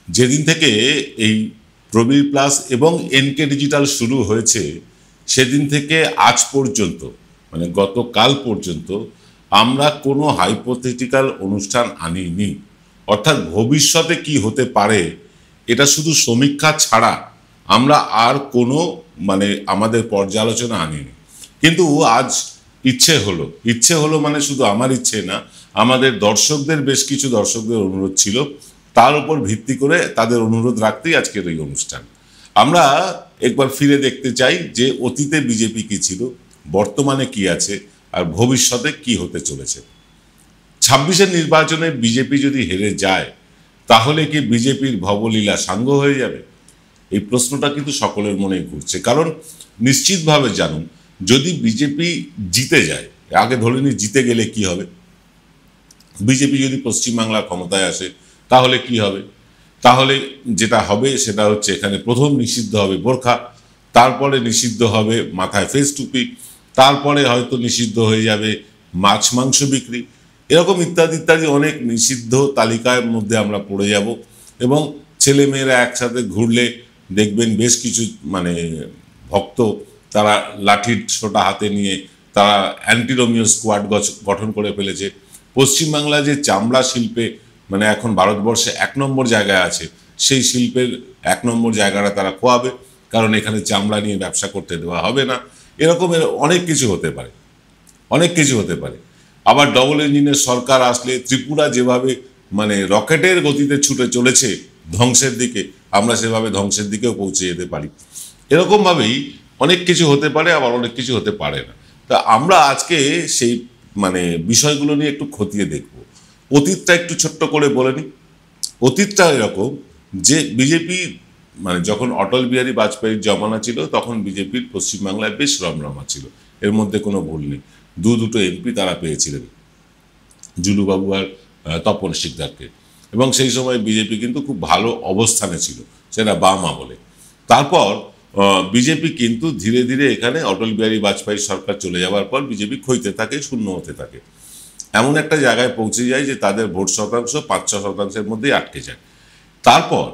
যেদিন থেকে এই প্রবীর প্লাস এবং এনকে ডিজিটাল শুরু হয়েছে সেদিন থেকে আজ পর্যন্ত, মানে গতকাল পর্যন্ত আমরা কোনো হাইপোথেটিক্যাল অনুষ্ঠান আনিনি। অর্থাৎ ভবিষ্যতে কি হতে পারে এটা শুধু সমীক্ষা ছাড়া আমরা আর কোনো মানে আমাদের পর্যালোচনা আনিনি। কিন্তু আজ ইচ্ছে হলো মানে শুধু আমার ইচ্ছে না, আমাদের দর্শকদের বেশ কিছু দর্শকদের অনুরোধ ছিল, তার উপর ভিত্তি করে তাদের অনুরোধ রাখতেই আজকের এই অনুষ্ঠান। আমরা একবার ফিরে দেখতে চাই যে অতীতে বিজেপি কি ছিল, বর্তমানে কি আছে, আর ভবিষ্যতে কি হতে চলেছে। 26-এর নির্বাচনে বিজেপি যদি হেরে যায় তাহলে কি বিজেপির ভবলীলা সাঙ্গ হয়ে যাবে? এই প্রশ্নটা কিন্তু সকলের মনেই ঘুরছে। কারণ নিশ্চিতভাবে জানুন, যদি বিজেপি জিতে যায়, আগে ধরে নিই জিতে গেলে কি হবে, বিজেপি যদি পশ্চিমবাংলার ক্ষমতায় আসে তাহলে কি হবে? তাহলে যেটা হবে সেটা হচ্ছে এখানে প্রথম নিষিদ্ধ হবে বোরখা, তারপরে নিষিদ্ধ হবে মাথায় ফেস টুপি, তারপরে হয়তো নিষিদ্ধ হয়ে যাবে মাছ মাংস বিক্রি, এরকম ইত্যাদি ইত্যাদি অনেক নিষিদ্ধ তালিকার মধ্যে আমরা পড়ে যাব। এবং ছেলেমেয়েরা একসাথে ঘুরলে দেখবেন বেশ কিছু মানে ভক্ত তারা লাঠির ছোটা হাতে নিয়ে তারা অ্যান্টি রোমিও স্কোয়াড গঠন করে ফেলেছে। পশ্চিমবাংলা যে চামড়া শিল্পে মানে এখন ভারতবর্ষে 1 নম্বর জায়গায় আছে, সেই শিল্পের 1 নম্বর জায়গাটা তারা খোয়াবে, কারণ এখানে চামড়া নিয়ে ব্যবসা করতে দেওয়া হবে না। এরকমের অনেক কিছু হতে পারে, অনেক কিছু হতে পারে। আবার ডবল ইঞ্জিনের সরকার আসলে ত্রিপুরা যেভাবে মানে রকেটের গতিতে ছুটে চলেছে ধ্বংসের দিকে, আমরা সেভাবে ধ্বংসের দিকেও পৌঁছে যেতে পারি। এরকমভাবেই অনেক কিছু হতে পারে, আবার অনেক কিছু হতে পারে না। তা আমরা আজকে সেই মানে বিষয়গুলো নিয়ে একটু খতিয়ে দেখব। অতীতটা একটু ছোট্ট করে বলে নিই। অতীতটা এরকম যে বিজেপি মানে যখন অটল বিহারী বাজপেয়ীর জমানা ছিল তখন বিজেপির পশ্চিমবাংলায় বেশ রমরমা ছিল, এর মধ্যে কোনো ভুল নেই। দুটো এমপি তারা পেয়েছিলেন, জুলুবাবু আর তপন শিকদারকে, এবং সেই সময় বিজেপি কিন্তু খুব ভালো অবস্থানে ছিল, সেটা বাম আমলে। তারপর বিজেপি কিন্তু ধীরে ধীরে এখানে অটল বিহারী বাজপেয়ী সরকার চলে যাওয়ার পর বিজেপি ক্ষইতে থাকে, শূন্য হতে থাকে, এমন একটা জায়গায় পৌঁছে যায় যে তাদের ভোট শতাংশ 5-6% মধ্যেই আটকে যায়। তারপর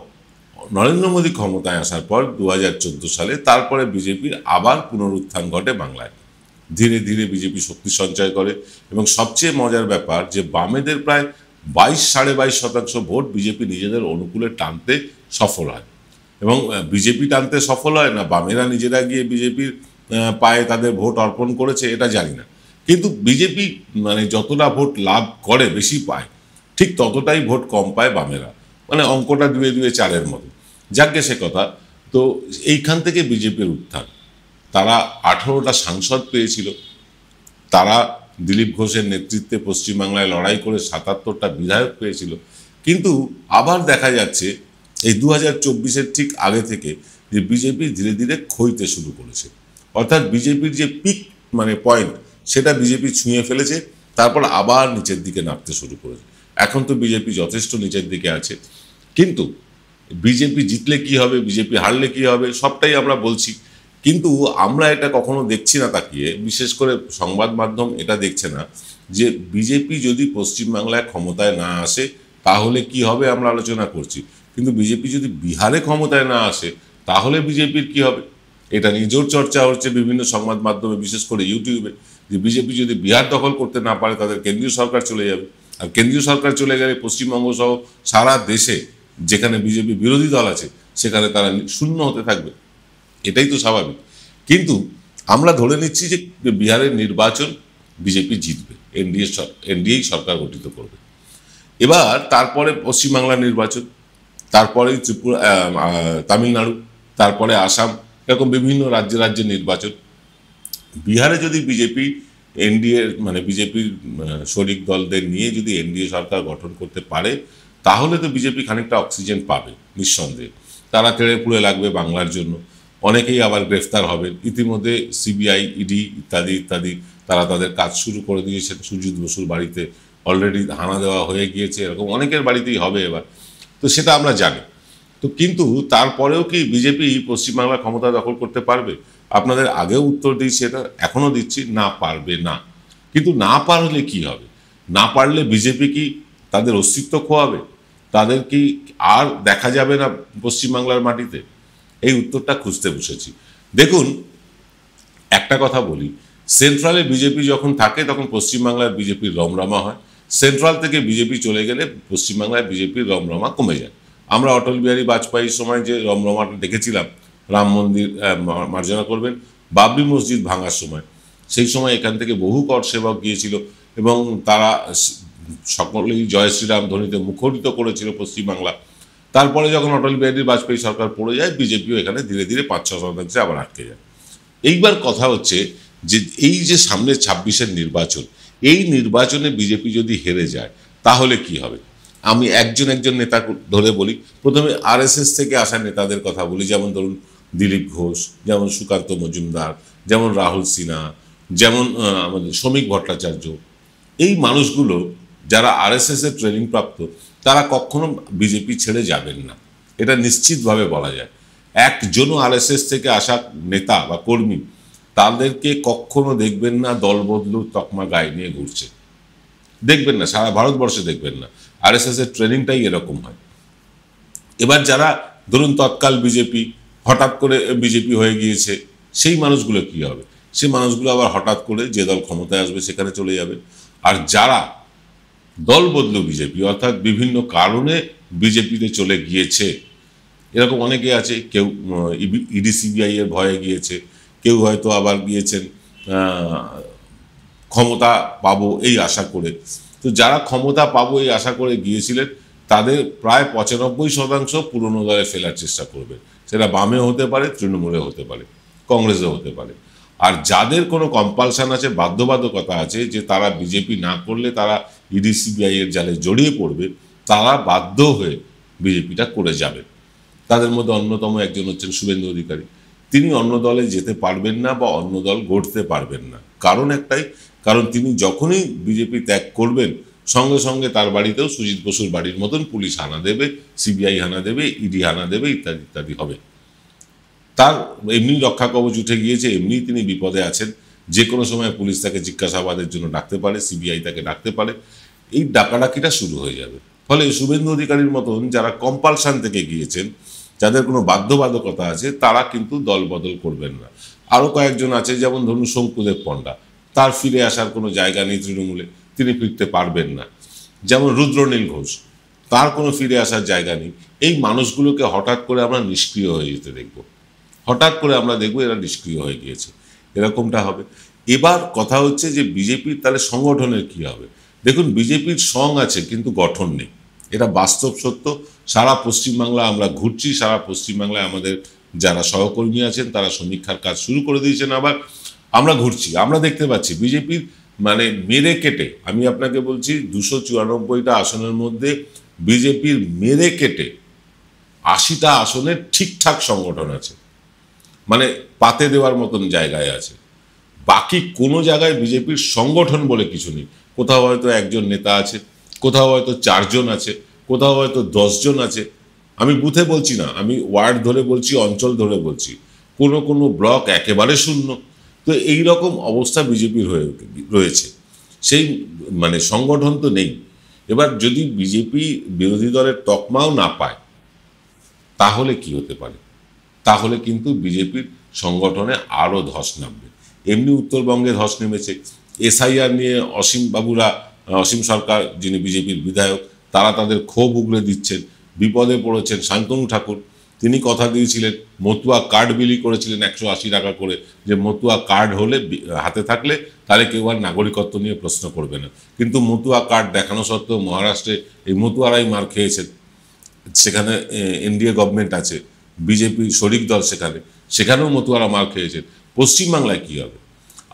নরেন্দ্র মোদী ক্ষমতায় আসার পর 2014 সালে তারপরে বিজেপির আবার পুনরুত্থান ঘটে বাংলায়। ধীরে ধীরে বিজেপি শক্তি সঞ্চয় করে, এবং সবচেয়ে মজার ব্যাপার যে বামেদের প্রায় 22-22.5% ভোট বিজেপি নিজেদের অনুকূলে টানতে সফল হয়। এবং বিজেপি টানতে সফল হয় না, বামেরা নিজেরা গিয়ে বিজেপির পায়ে তাদের ভোট অর্পণ করেছে এটা জানি না, কিন্তু বিজেপি মানে যতটা ভোট লাভ করে বেশি পায়, ঠিক ততটাই ভোট কম পায় বামেরা, মানে অঙ্কটা 2-2-4-এর মতো। যাকে সে কথা। তো এইখান থেকে বিজেপির উত্থান। তারা 18টা সাংসদ পেয়েছিল, তারা দিলীপ ঘোষের নেতৃত্বে পশ্চিমবাংলায় লড়াই করে 77টা বিধায়ক পেয়েছিল। কিন্তু আবার দেখা যাচ্ছে এই 2024-এর ঠিক আগে থেকে যে বিজেপি ধীরে ধীরে ক্ষইতে শুরু করেছে। অর্থাৎ বিজেপির যে পিক মানে পয়েন্ট সেটা বিজেপি ছুঁয়ে ফেলেছে, তারপর আবার নিচের দিকে নামতে শুরু করেছে। এখন তো বিজেপি যথেষ্ট নিচের দিকে আছে, কিন্তু বিজেপি জিতলে কি হবে, বিজেপি হারলে কি হবে, সবটাই আমরা বলছি, কিন্তু আমরা এটা কখনো দেখছি না তাকিয়ে, বিশেষ করে সংবাদ মাধ্যম এটা দেখছে না যে বিজেপি যদি পশ্চিমবাংলায় ক্ষমতায় না আসে তাহলে কি হবে আমরা আলোচনা করছি, কিন্তু বিজেপি যদি বিহারে ক্ষমতায় না আসে তাহলে বিজেপির কি হবে এটা নিয়ে জোর চর্চা হচ্ছে বিভিন্ন সংবাদ মাধ্যমে, বিশেষ করে ইউটিউবে, যে বিজেপি যদি বিহার দখল করতে না পারে তাদের কেন্দ্রীয় সরকার চলে যাবে, আর কেন্দ্রীয় সরকার চলে গেলে পশ্চিমবঙ্গ সহ সারা দেশে যেখানে বিজেপি বিরোধী দল আছে সেখানে তারা শূন্য হতে থাকবে, এটাই তো স্বাভাবিক। কিন্তু আমরা ধরে নিচ্ছি যে বিহারের নির্বাচন বিজেপি জিতবে, এনডিএই সরকার গঠিত করবে। এবার তারপরে পশ্চিমবাংলার নির্বাচন, তারপরে ত্রিপুরা, তামিলনাড়ু, তারপরে আসাম, এরকম বিভিন্ন রাজ্যে রাজ্যে নির্বাচন। বিহারে যদি বিজেপি এনডিএ মানে বিজেপির শরিক দলদের নিয়ে যদি এনডিএ সরকার গঠন করতে পারে তাহলে তো বিজেপি খানিকটা অক্সিজেন পাবে নিঃসন্দেহে। তারা তেড়ে পুড়ে লাগবে বাংলার জন্য, অনেকেই আবার গ্রেফতার হবেন। ইতিমধ্যে সিবিআই, ইডি ইত্যাদি ইত্যাদি তারা তাদের কাজ শুরু করে দিয়েছে। সুজিত বসুর বাড়িতে অলরেডি হানা দেওয়া হয়ে গিয়েছে, এরকম অনেকের বাড়িতেই হবে এবার, তো সেটা আমরা জানি। তো কিন্তু তারপরেও কি বিজেপি পশ্চিমবাংলা ক্ষমতা দখল করতে পারবে? আপনাদের আগেও উত্তর দিয়েছি, এটা এখনও দিচ্ছি, না পারবে না। কিন্তু না পারলে কি হবে? না পারলে বিজেপি কি তাদের অস্তিত্ব খোয়াবে? তাদের কি আর দেখা যাবে না পশ্চিমবাংলার মাটিতে? এই উত্তরটা খুঁজতে বসেছি। দেখুন, একটা কথা বলি, সেন্ট্রালে বিজেপি যখন থাকে তখন পশ্চিমবাংলার বিজেপির রমরমা হয়, সেন্ট্রাল থেকে বিজেপি চলে গেলে পশ্চিমবাংলায় বিজেপির রমরমা কমে যায়। আমরা অটল বিহারী বাজপেয়ীর সময় যে রমরমাটা দেখেছিলাম, রাম মন্দির মার্জনা করবেন, বাবরি মসজিদ ভাঙার সময়, সেই সময় এখান থেকে বহু কর সেবক গিয়েছিল এবং তারা সকলেই জয় শ্রীরাম ধ্বনিতে মুখরিত করেছিল পশ্চিমবাংলা। তারপরে যখন অটল বিহারী বাজপেয়ী সরকার পড়ে যায়, বিজেপিও এখানে ধীরে ধীরে 5-6% আবার আটকে যায়। এইবার কথা হচ্ছে যে এই যে সামনে 26-এর নির্বাচন, এই নির্বাচনে বিজেপি যদি হেরে যায় তাহলে কি হবে? আমি একজন একজন নেতা ধরে বলি। প্রথমে আরএসএস থেকে আসা নেতাদের কথা বলি, যেমন ধরুন দিলীপ ঘোষ, যেমন সুকান্ত মজুমদার, যেমন রাহুল সিনহা, যেমন আমাদের শ্রমিক ভট্টাচার্য। এই মানুষগুলো যারা আরএসএস এর ট্রেনিং প্রাপ্ত, তারা কখনো বিজেপি ছেড়ে যাবেন না, এটা নিশ্চিতভাবে বলা যায়। একজনও আরএসএস থেকে আসা নেতা বা কর্মী তাদেরকে কখনো দেখবেন না দল বদলু তকমা গায়ে নিয়ে ঘুরছে, দেখবেন না, সারা ভারতবর্ষে দেখবেন না। আরএসএস এর ট্রেনিংটাই এরকম হয়। এবার যারা ধরুন তৎকাল বিজেপি, হঠাৎ করে বিজেপি হয়ে গিয়েছে, সেই মানুষগুলো কি হবে? সেই মানুষগুলো আবার হঠাৎ করে যে দল ক্ষমতায় আসবে সেখানে চলে যাবে। আর যারা দল বদলু বিজেপি, অর্থাৎ বিভিন্ন কারণে বিজেপিতে চলে গিয়েছে, এরকম অনেকে আছে। কেউ ইডি সিবিআই এর ভয়ে গিয়েছে, কেউ হয়তো আবার গিয়েছেন ক্ষমতা পাবো এই আশা করে। তো যারা ক্ষমতা পাবো এই আশা করে গিয়েছিলেন, তাদের প্রায় 95% পুরনো দলে ফেলার চেষ্টা করবে। সেটা বামে হতে পারে, তৃণমূলে হতে পারে, কংগ্রেসে হতে পারে। আর যাদের কোনো কম্পালশন আছে, বাধ্যবাধকতা আছে যে তারা বিজেপি না করলে তারা ইডি সিবিআই এর জালে জড়িয়ে পড়বে, তারা বাধ্য হয়ে বিজেপিটা করে যাবে। তাদের মধ্যে অন্যতম একজন হচ্ছেন শুভেন্দু অধিকারী। তিনি অন্য দলে যেতে পারবেন না বা অন্য দল গড়তে পারবেন না, কারণ একটাই, কারণ তিনি যখনই বিজেপি ত্যাগ করবেন, সঙ্গে সঙ্গে তার বাড়িতেও সুজিত বসুর বাড়ির মতন পুলিশ হানা দেবে, সিবিআই হানা দেবে, ইডি হানা দেবে, ইত্যাদি ইত্যাদি হবে। তার এমনি রক্ষা কবচ উঠে গিয়েছে, এমনি তিনি বিপদে আছেন। যে কোনো সময় পুলিশ তাকে জিজ্ঞাসাবাদের জন্য ডাকতে পারে, সিবিআই তাকে ডাকতে পারে, এই ডাকাডাকিটা শুরু হয়ে যাবে। ফলে শুভেন্দু অধিকারীর মতন যারা কম্পালশন থেকে গিয়েছেন, যাদের কোনো বাধ্যবাধকতা আছে, তারা কিন্তু দল বদল করবেন না। আরও কয়েকজন আছে, যেমন ধরুন শঙ্কুদেব পণ্ডা, তার ফিরে আসার কোনো জায়গা নেই তৃণমূলে, তিনি ফিরতে পারবেন না। যেমন রুদ্রনীল ঘোষ, তার কোনো ফিরে আসার জায়গা নেই। এই মানুষগুলোকে হঠাৎ করে আমরা নিষ্ক্রিয় হয়ে যেতে দেখব, হঠাৎ করে আমরা দেখব এরা নিষ্ক্রিয় হয়ে গিয়েছে, এরকমটা হবে। এবার কথা হচ্ছে যে বিজেপির তাহলে সংগঠনের কি হবে? দেখুন, বিজেপির সং আছে কিন্তু গঠন নেই, এটা বাস্তব সত্য। সারা পশ্চিমবাংলা আমরা ঘুরছি, সারা পশ্চিমবাংলায় আমাদের যারা সহকর্মী আছেন তারা সমীক্ষার কাজ শুরু করে দিয়েছেন। আবার আমরা ঘুরছি, আমরা দেখতে পাচ্ছি বিজেপির মানে মেরে কেটে, আমি আপনাকে বলছি 294টা আসনের মধ্যে বিজেপির মেরে কেটে 80টা আসনের ঠিকঠাক সংগঠন আছে, মানে পাতে দেওয়ার মতন জায়গায় আছে। বাকি কোনো জায়গায় বিজেপির সংগঠন বলে কিছু নেই। কোথাও হয়তো একজন নেতা আছে, কোথাও হয়তো 4 জন আছে, কোথাও হয়তো 10 জন আছে। আমি বুথে বলছি না, আমি ওয়ার্ড ধরে বলছি, অঞ্চল ধরে বলছি। কোনো কোনো ব্লক একেবারে শূন্য। তো এই রকম অবস্থা বিজেপির হয়ে রয়েছে, সেই মানে সংগঠন তো নেই। এবার যদি বিজেপি বিরোধী দলের তকমাও না পায়, তাহলে কি হতে পারে? তাহলে কিন্তু বিজেপির সংগঠনে আরও ধস নামবে। এমনি উত্তরবঙ্গে ধস নেমেছে। এসআইআর নিয়ে অসীম সরকার, যিনি বিজেপির বিধায়ক, তারা তাদের ক্ষোভ উগড়ে দিচ্ছেন, বিপদে পড়েছেন। শান্তনু ঠাকুর, তিনি কথা দিয়েছিলেন, মতুয়া কার্ড বিলি করেছিলেন 180 টাকা করে, যে মতুয়া কার্ড হলে হাতে থাকলে তাহলে কেউ আর নাগরিকত্ব নিয়ে প্রশ্ন করবে না। কিন্তু মতুয়া কার্ড দেখানো সত্ত্বেও মহারাষ্ট্রে এই মতুয়ারাই মার খেয়েছেন। সেখানে এনডিএ গভর্নমেন্ট আছে, বিজেপি শরিক দল, সেখানেও মতুয়ারা মার খেয়েছেন। পশ্চিমবাংলায় কি হবে?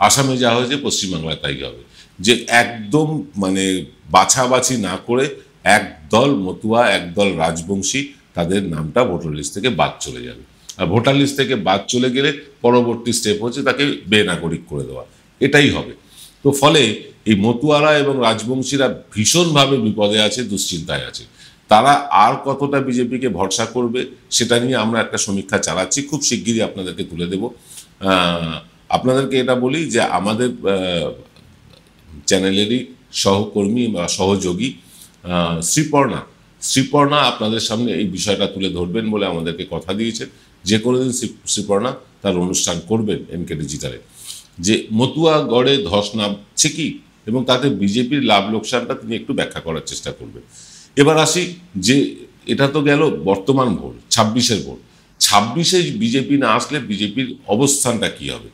আসামে যা হয়েছে পশ্চিমবাংলায় তাই হবে, যে একদম মানে বাছাবাছি না করে একদল মতুয়া, একদল রাজবংশী, তাদের নামটা ভোটার লিস্ট থেকে বাদ চলে যাবে। আর ভোটার লিস্ট থেকে বাদ চলে গেলে পরবর্তী স্টেপ হচ্ছে তাকে বেনাগরিক করে দেওয়া, এটাই হবে। তো ফলে এই মতুয়ারা এবং রাজবংশীরা ভীষণভাবে বিপদে আছে, দুশ্চিন্তায় আছে। তারা আর কতটা বিজেপিকে ভরসা করবে সেটা নিয়ে আমরা একটা সমীক্ষা চালাচ্ছি, খুব শিগগিরই আপনাদেরকে তুলে দেব। আপনাদেরকে এটা বলি যে আমাদের চ্যানেলেরই সহকর্মী বা সহযোগী শ্রীপর্ণা, শ্রীপর্ণা আপনাদের সামনে এই বিষয়টা তুলে ধরবেন বলে আমাদেরকে কথা দিয়েছেন। যে কোনো দিন শ্রীপর্ণা তার অনুষ্ঠান করবেন এনকে ডিজিটালে। যে মতুয়া গড়ে ধস নামছে কি এবং তাতে বিজেপির লাভ লোকসানটা তিনি একটু ব্যাখ্যা করার চেষ্টা করবেন। এবার আসি যে এটা তো গেল বর্তমান ভোট, 26-এর ভোট। 26-এ বিজেপি না আসলে বিজেপির অবস্থানটা কি হবে?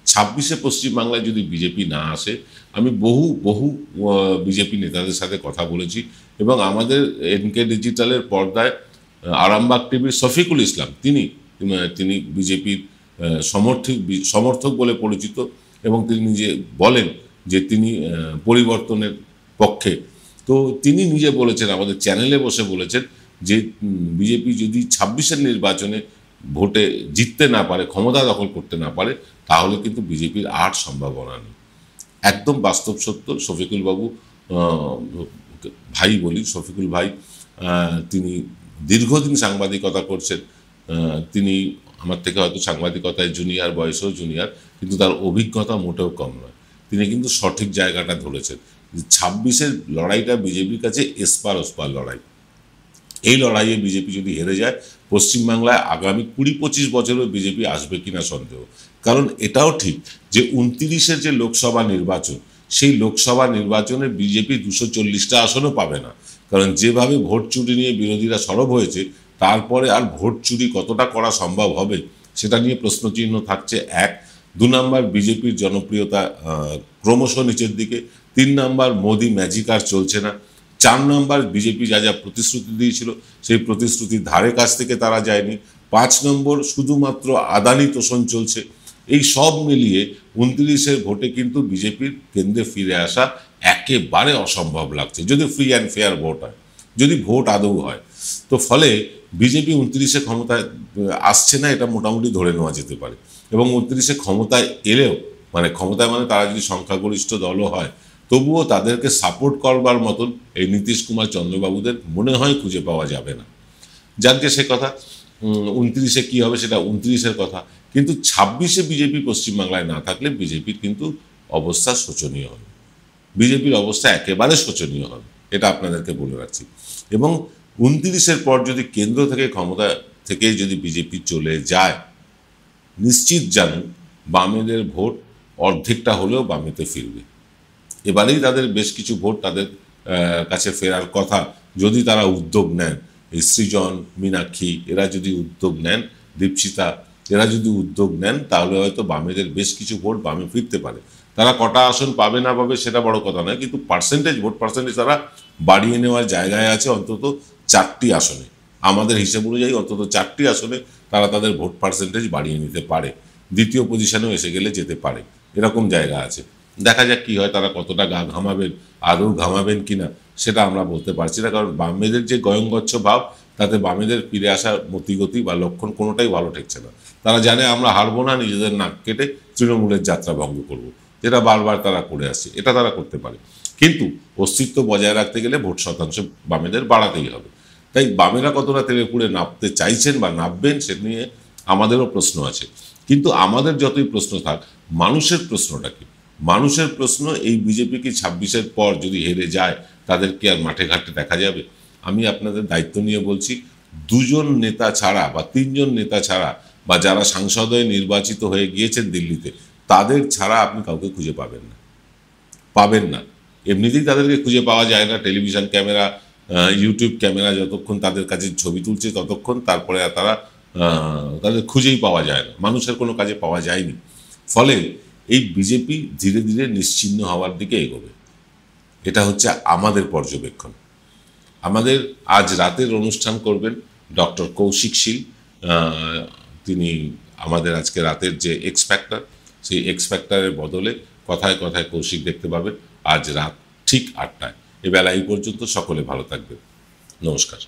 26-এ পশ্চিমবাংলায় যদি বিজেপি না আসে, আমি বহু বিজেপি নেতাদের সাথে কথা বলেছি এবং আমাদের এনকে ডিজিটালের পর্দায় আরামবাগ টিভির শফিকুল ইসলাম তিনি বিজেপির সমর্থক বলে পরিচিত এবং তিনি নিজে বলেন যে তিনি পরিবর্তনের পক্ষে। তো তিনি নিজে বলেছেন, আমাদের চ্যানেলে বসে বলেছেন যে বিজেপি যদি 26-এর নির্বাচনে ভোটে জিততে না পারে, ক্ষমতা দখল করতে না পারে, তাহলে কিন্তু বিজেপির আর সম্ভাবনা নেই। একদম বাস্তব সত্য। শফিকুল বাবু ভাই বলি, শফিকুল ভাই তিনি দীর্ঘদিন সাংবাদিকতা করছেন। তিনি আমার থেকে হয়তো সাংবাদিকতায় জুনিয়র, বয়সেও জুনিয়র, কিন্তু তার অভিজ্ঞতা মোটেও কম নয়। তিনি কিন্তু সঠিক জায়গাটা ধরেছেন। 26-এর লড়াইটা বিজেপির কাছে এসপার ওসপার লড়াই। এই লড়াইয়ে বিজেপি যদি হেরে যায়, পশ্চিমবাংলায় আগামী 20-25 বছরেও বিজেপি আসবে কিনা সন্দেহ। কারণ এটাও ঠিক যে 29-এর যে লোকসভা নির্বাচন, সেই লোকসভা নির্বাচনে বিজেপি 240টা আসনও পাবে না। কারণ যেভাবে ভোট চুরি নিয়ে বিরোধীরা সরব হয়েছে, তারপরে আর ভোট চুরি কতটা করা সম্ভব হবে সেটা নিয়ে প্রশ্নচিহ্ন থাকছে। 1। 2 নম্বর, বিজেপির জনপ্রিয়তা ক্রমশ নিচের দিকে। 3 নম্বর, মোদি ম্যাজিক আর চলছে না। 4 নম্বর, বিজেপি যা যা প্রতিশ্রুতি দিয়েছিল সেই প্রতিশ্রুতির ধারে কাছ থেকে তারা যায়নি। 5 নম্বর, শুধুমাত্র আদানি তোষণ চলছে। এই সব মিলিয়ে 29-এর ভোটে কিন্তু বিজেপির কেন্দ্রে ফিরে আসা একেবারে অসম্ভব লাগছে, যদি ফ্রি অ্যান্ড ফেয়ার ভোট হয়, যদি ভোট আদৌ হয়। তো ফলে বিজেপি 29-এ ক্ষমতায় আসছে না, এটা মোটামুটি ধরে নেওয়া যেতে পারে। এবং 29-এ ক্ষমতায় এলেও, ক্ষমতায় তারা যদি সংখ্যাগরিষ্ঠ দলও হয়, তবুও তাদেরকে সাপোর্ট করবার মতন এই নীতিশ কুমার চন্দ্রবাবুদের মনে হয় খুঁজে পাওয়া যাবে না। যাকে সে কথা, 29-এ কী হবে সেটা 29-এর কথা। কিন্তু 26-এ বিজেপি পশ্চিমবাংলায় না থাকলে বিজেপির কিন্তু অবস্থা শোচনীয় হবে। বিজেপির অবস্থা একেবারে শোচনীয় হবে, এটা আপনাদেরকে বলে রাখছি। এবং 29-এর পর যদি কেন্দ্র থেকে, ক্ষমতা থেকে যদি বিজেপি চলে যায়, নিশ্চিত জানুন বামেদের ভোট অর্ধেকটা হলেও বামেতে ফিরবে। এবারেই তাদের বেশ কিছু ভোট তাদের কাছে ফেরার কথা, যদি তারা উদ্যোগ নেন। এই সৃজন, মীনাক্ষী এরা যদি উদ্যোগ নেন, দীপশিতা এরা যদি উদ্যোগ নেন, তাহলে হয়তো বামেদের বেশ কিছু ভোট বামে ফিরতে পারে। তারা কটা আসন পাবে না পাবে সেটা বড় কথা নয়, কিন্তু ভোট পার্সেন্টেজ তারা বাড়িয়ে নেওয়ার জায়গায় আছে অন্তত 4টি আসনে। আমাদের হিসেব অনুযায়ী অন্তত 4টি আসনে তারা তাদের ভোট পার্সেন্টেজ বাড়িয়ে নিতে পারে, দ্বিতীয় পজিশনেও এসে গেলে যেতে পারে, এরকম জায়গা আছে। দেখা যাক কী হয়, তারা কতটা গা ঘামাবেন, আদৌ ঘামাবেন কিনা সেটা আমরা বলতে পারছি না। কারণ বামেদের যে গয়ঙ্গচ্ছ ভাব, তাতে বামেদের ফিরে আসার মতিগতি বা লক্ষণ কোনোটাই ভালো ঠেকছে না। তারা জানে আমরা হারবো না, নিজেদের নাক কেটে তৃণমূলের যাত্রা ভঙ্গ করব, যেটা বারবার তারা করে আসছে। এটা তারা করতে পারে, কিন্তু অস্তিত্ব বজায় রাখতে গেলে ভোট শতাংশ বামেদের বাড়াতেই হবে। তাই বামেরা কতটা তেলে পুড়ে নামতে চাইছেন বা নামবেন সে নিয়ে আমাদেরও প্রশ্ন আছে। কিন্তু আমাদের যতই প্রশ্ন থাক, মানুষের প্রশ্নটা কি? মানুষের প্রশ্ন, এই বিজেপি কি 26-এর পর যদি হেরে যায় তাদেরকে আর মাঠে ঘাটে দেখা যাবে? আমি আপনাদের দায়িত্ব নিয়ে বলছি, 2জন নেতা ছাড়া বা 3জন নেতা ছাড়া, বা যারা সাংসদে নির্বাচিত হয়ে গিয়েছেন দিল্লিতে, তাদের ছাড়া আপনি কাউকে খুঁজে পাবেন না। এমনিতেই তাদেরকে খুঁজে পাওয়া যায় না। টেলিভিশন ক্যামেরা, ইউটিউব ক্যামেরা যতক্ষণ তাদের কাছে ছবি তুলছে ততক্ষণ, তারপরে তাদের খুঁজেই পাওয়া যায় না, মানুষের কোনো কাজে পাওয়া যায়নি। ফলে এই বিজেপি ধীরে ধীরে নিশ্চিহ্ন হওয়ার দিকে এগোবে, এটা হচ্ছে আমাদের পর্যবেক্ষণ। আমাদের আজ রাতের অনুষ্ঠান করবেন ডক্টর কৌশিক শীল। তিনি আমাদের আজকে রাতের যে এক্স ফ্যাক্টর, সেই এক্স ফ্যাক্টরের বদলে কথায় কথায় কৌশিক দেখতে পাবেন আজ রাত ঠিক 8টায়। এবেলা এই পর্যন্ত সকলে ভালো থাকবেন, নমস্কার।